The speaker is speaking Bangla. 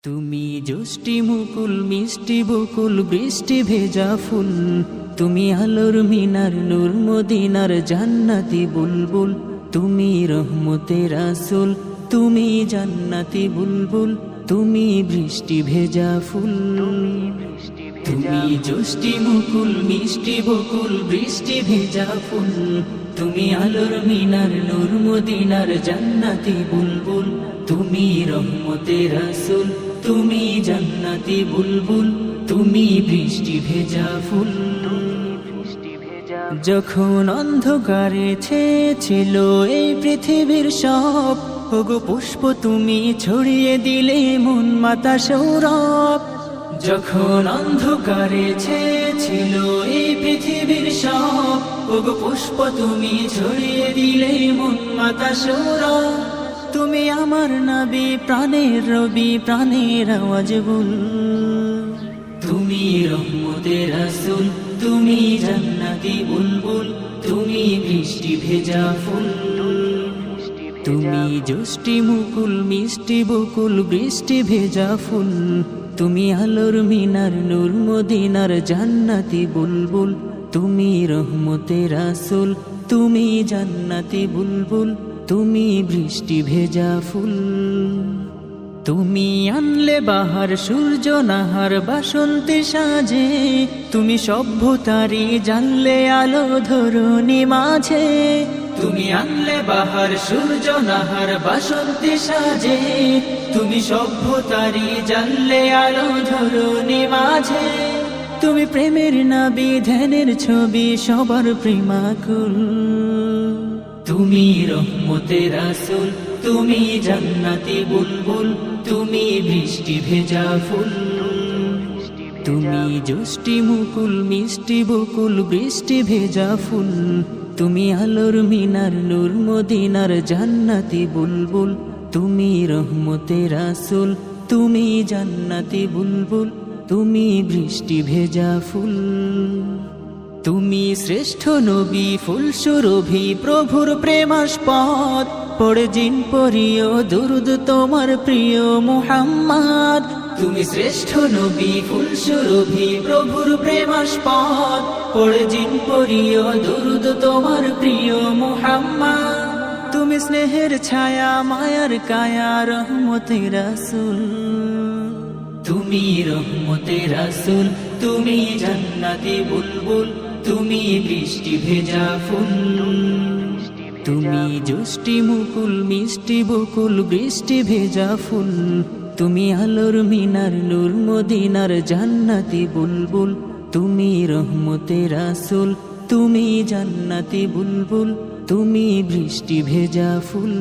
তুমি জ্যোষ্ঠী মুকুল মিষ্টি বকুল বৃষ্টি ভেজা ফুল, তুমি আলোর মিনার নূর মদিনার জান্নাতি বুলবুল, তুমি রহমতের রাসূল, তুমি জান্নাতি বুলবুল, তুমি বৃষ্টি ভেজা ফুল। তুমি জ্যোষ্ঠী মুকুল মিষ্টি বকুল বৃষ্টি ভেজা ফুল, তুমি আলোর মিনার নূর মদিনার জান্নাতি বুলবুল, তুমি রহমতের রাসূল, তুমি জান্নাতি বুলবুল, তুমি বৃষ্টি ভেজা ফুল। যখন অন্ধকারে ছেয়েছিল এই পৃথিবীর সব, ওগো পুষ্প তুমি ছড়িয়ে দিলে মন মাতা সৌরভ। যখন অন্ধকারে ছেয়েছিল এই পৃথিবীর সব, ওগো পুষ্প তুমি ছড়িয়ে দিলে মন মাতা সৌরভ। তুমি আমার নবী প্রাণের রবি প্রাণের আওয়াজ বল, তুমি রহমতের রাসূল, তুমি জান্নাতি বুলবুল, তুমি বৃষ্টি ভেজা ফুল। তুমি জ্যোষ্ঠী মুকুল মিষ্টি বকুল বৃষ্টি ভেজা ফুল, তুমি আলোর মিনার নূর মদিনার জান্নাতি বুলবুল, তুমি রহমতের রাসূল, তুমি জান্নাতি বুলবুল, তুমি বৃষ্টি ভেজা ফুল। তুমি আনলে বাহার সূর্য নাহার বাসন্তী সাজে, তুমি সভ্যতারি জানলে আলো ধরণী মাঝে। তুমি আনলে বাহার সূর্য নাহার বাসন্তী সাজে, তুমি সভ্যতারি জানলে আলো ধরণী মাঝে। তুমি প্রেমের নবী ধ্যানের ছবি সবার প্রেমাকুল, তুমি রহমতের রাসূল, তুমি জান্নাতি বুলবুল, তুমি বৃষ্টি ভেজা ফুল। তুমি জ্যোষ্ঠী মুকুল মিষ্টি বকুল বৃষ্টি ভেজা ফুল, তুমি আলোর মিনার নূর মদিনার জান্নাতি বুলবুল, তুমি রহমতের রাসূল, তুমি জান্নাতি বুলবুল, তুমি বৃষ্টি ভেজা ফুল। তুমি শ্রেষ্ঠ নবী ফুল সুরভি প্রভুর প্রেমাস্পদ, পড়ে জিন পড়িও দুরুদ তোমার প্রিয় মুহাম্মদ। তুমি শ্রেষ্ঠ নবী ফুল সুরভি প্রভুর প্রেমাস্পদ, পড়ে জিন পড়িও দুরুদ তোমার প্রিয় মুহাম্মদ। তুমি স্নেহের ছায়া মায়ার কায়া রহমতের রাসূল, তুমি রহমতের রাসূল, তুমি জান্নাতি বুলবুল, তুমি বৃষ্টি ভেজা ফুল। তুমি জ্যোষ্ঠী মুকুল মিষ্টি বকুল বৃষ্টি ভেজা ফুল, তুমি আলোর মিনার নূর মদিনার জান্নাতি বুলবুল, তুমি রহমতের রাসূল, তুমি জান্নাতি বুলবুল, তুমি বৃষ্টি ভেজা ফুল।